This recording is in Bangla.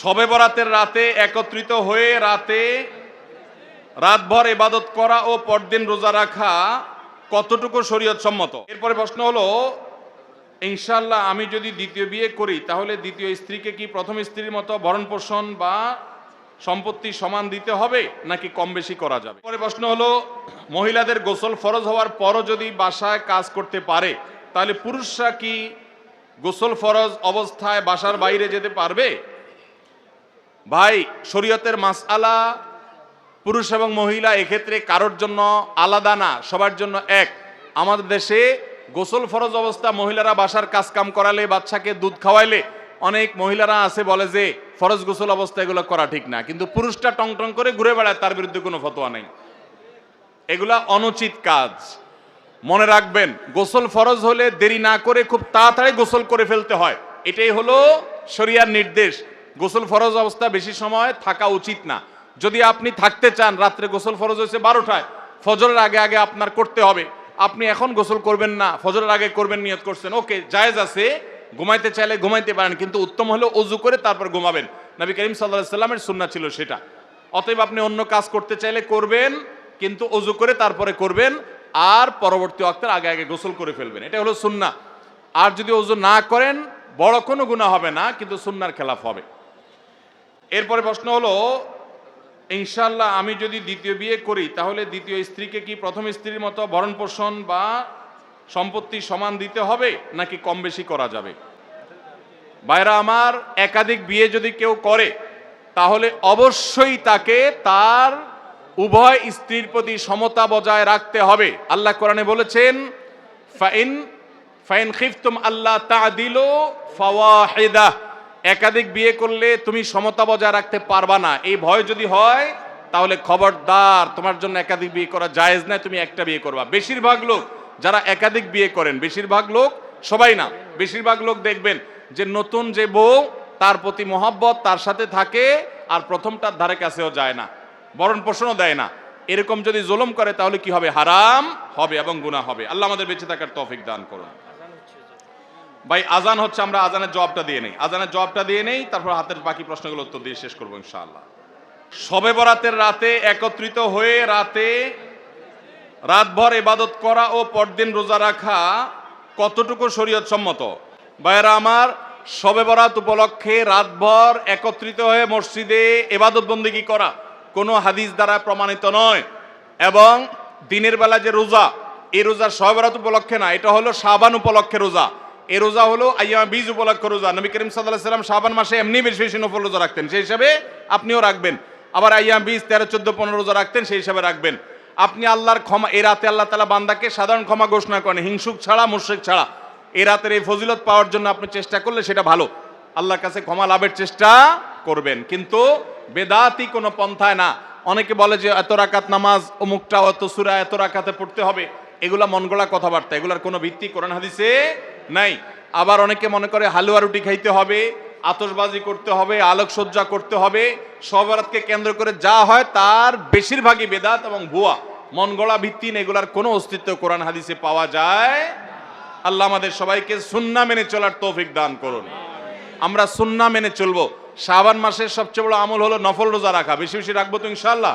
শবে বরাতের রাতে একত্রিত হয়ে রাতভর ইবাদত করা ও পরদিন রোজা রাখা কতটুকু শরীয়ত সম্মত? এরপরে প্রশ্ন হলো, ইনশাআল্লাহ আমি যদি দ্বিতীয় বিয়ে করি তাহলে দ্বিতীয় স্ত্রীকে কি প্রথম স্ত্রীর মতো ভরণ পোষণ বা সম্পত্তি সমান দিতে হবে নাকি কম বেশি করা যাবে? পরে প্রশ্ন হলো, মহিলাদের গোসল ফরজ হওয়ার পরও যদি বাসায় কাজ করতে পারে তাহলে পুরুষরা কি গোসল ফরজ অবস্থায় বাসার বাইরে যেতে পারবে? ভাই, শরীয়তের মাসআলা পুরুষ এবং মহিলা এক্ষেত্রে কারোর জন্য আলাদা না, সবার জন্য এক। আমাদের দেশে গোসল ফরজ অবস্থা মহিলারা বাসার কাজ কাম করালে, বাচ্চাকে দুধ খাওয়াইলে অনেক মহিলারা আছে বলে যে ফরজ গোসল অবস্থা এগুলো করা ঠিক না, কিন্তু পুরুষটা টং টং করে ঘুরে বেড়ায়, তার বিরুদ্ধে কোনো ফতোয়া নেই। এগুলা অনুচিত কাজ। মনে রাখবেন, গোসল ফরজ হলে দেরি না করে খুব তাড়াতাড়ি গোসল করে ফেলতে হয়, এটাই হলো শরিয়ার নির্দেশ। গোসল ফরজ অবস্থা বেশি সময় থাকা উচিত না। যদি আপনি থাকতে চান, রাত্রে গোসল ফরজ হয়েছে 12টায়, ফজরের আগে আগে আপনার করতে হবে, আপনি এখন গোসল করবেন না, ফজরের আগে করবেন নিয়ত করছেন, ওকে, জায়েজ আছে। ঘুমাইতে চাইলে ঘুমাইতে পারেন, কিন্তু উত্তম হলো ওযু করে তারপর ঘুমাবেন। নবী করিম সাল্লাল্লাহু আলাইহি সাল্লামের সুন্নাহ ছিল সেটা। অতএব আপনি অন্য কাজ করতে চাইলে করবেন, কিন্তু ওযু করে তারপরে করবেন, আর পরবর্তী ওয়াক্তের আগে আগে গোসল করে ফেলবেন, এটা হলো সুন্নাহ। আর যদি ওযু না করেন বড় কোনো গুনাহ হবে না, কিন্তু সুন্নাহর খেলাফ হবে। এরপরে প্রশ্ন হলো, ইনশাআল্লাহ আমি যদি দ্বিতীয় বিয়ে করি তাহলে দ্বিতীয় স্ত্রীকে কি প্রথম স্ত্রীর মতো ভরণ পোষণ বা সম্পত্তি সমান দিতে হবে নাকি কম বেশি করা যাবে? ভাইরা আমার, একাধিক বিয়ে যদি কেউ করে তাহলে অবশ্যই তাকে তার উভয় স্ত্রীর প্রতি সমতা বজায় রাখতে হবে। আল্লাহ কোরআনে বলেছেন, ফাইন খিফতুম আল্লাহ তা'দিলু ফাওয়াহিদা, একাধিক বিয়ে করলে তুমি সমতা বজায় রাখতে পারবা না, এই ভয় যদি হয় তাহলে খবরদার, তোমার জন্য একাধিক বিয়ে করা জায়েজ না, তুমি একটা বিয়ে করবা। বেশিরভাগ লোক যারা একাধিক বিয়ে করেন, বেশিরভাগ লোক, সবাই না, বেশিরভাগ লোক দেখবেন যে নতুন যে বউ তার প্রতি মহব্বত, তার সাথে থাকে, আর প্রথমটার ধারে কাছেও যায় না, ভরণ পোষণও দেয় না। এরকম যদি জুলুম করে তাহলে কি হবে? হারাম হবে এবং গুনাহ হবে। আল্লাহ আমাদের বেঁচে থাকার তৌফিক দান করুন। ভাই, আজান হচ্ছে, আমরা আজানের জবাবটা দিয়ে নেই, তারপর হাতের বাকি প্রশ্নগুলো উত্তর দিয়ে শেষ করবো ইনশাআল্লাহ। শবে বরাতের রাতে একত্রিত হয়ে রাতভর ইবাদত করা ও পরদিন রোজা রাখা কতটুকু শরীয়ত সম্মত? ভাইরা আমার, শবে বরাত উপলক্ষে রাতভর একত্রিত হয়ে মসজিদে ইবাদত বন্দেগী করা কোনো হাদিস দ্বারা প্রমাণিত নয়। এবং দিনের বেলা যে রোজা, এই রোজা শবে বরাত উপলক্ষে না, এটা হলো শাবান উপলক্ষে রোজা। এই রোজা হলো আইয়াম বীজ উপলক্ষে রোজা। নবী করিম সাল্লাল্লাহু আলাইহি ওয়াসাল্লাম শাবান মাসে এমনি বেশি বেশি নফল রোজা রাখতেন, সেই হিসাবে আপনিও রাখবেন। আবার আইয়াম বীজ 13, 14, 15 রোজা রাখতেন, সেই হিসাবে রাখবেন। আপনি আল্লাহর ক্ষমা, এই রাতে আল্লাহ তাআলা বান্দাকে সাধারণ ক্ষমা ঘোষণা করেন, হিংসুক ছাড়া, মুশরিক ছাড়া। এই রাতের এই ফজিলত পাওয়ার জন্য আপনি চেষ্টা করলে সেটা ভালো, আল্লাহর কাছে ক্ষমা লাভের চেষ্টা করবেন, কিন্তু বেদাতি কোনো পন্থায় না। অনেকে বলে যে এত রাকাত নামাজ, অমুকটা অত সূরা এত রাকাতে পড়তে হবে, এগুলা মন গড়া কথাবার্তা, এগুলার কোনো ভিত্তি কোরআন হাদিসে নাই। আবার অনেকে মনে করে হালুয়া রুটি খাইতে হবে, আতশবাজি করতে হবে, আলোকসজ্জা করতে হবে, শবে বরাতকে কেন্দ্র করে যা হয় তার বেশিরভাগই বেদাত এবং ভুয়া, মন গড়া ভিত্তিহীন, এগুলার কোনো অস্তিত্ব কোরআন হাদিসে পাওয়া যায়। আল্লাহ আমাদের সবাইকে সুন্নাহ মেনে চলার তৌফিক দান করুন। আমরা সুন্নাহ মেনে চলবো। শাবান মাসের সবচেয়ে বড় আমল হলো নফল রোজা রাখা, বেশি বেশি রাখবো তো ইনশাআল্লাহ।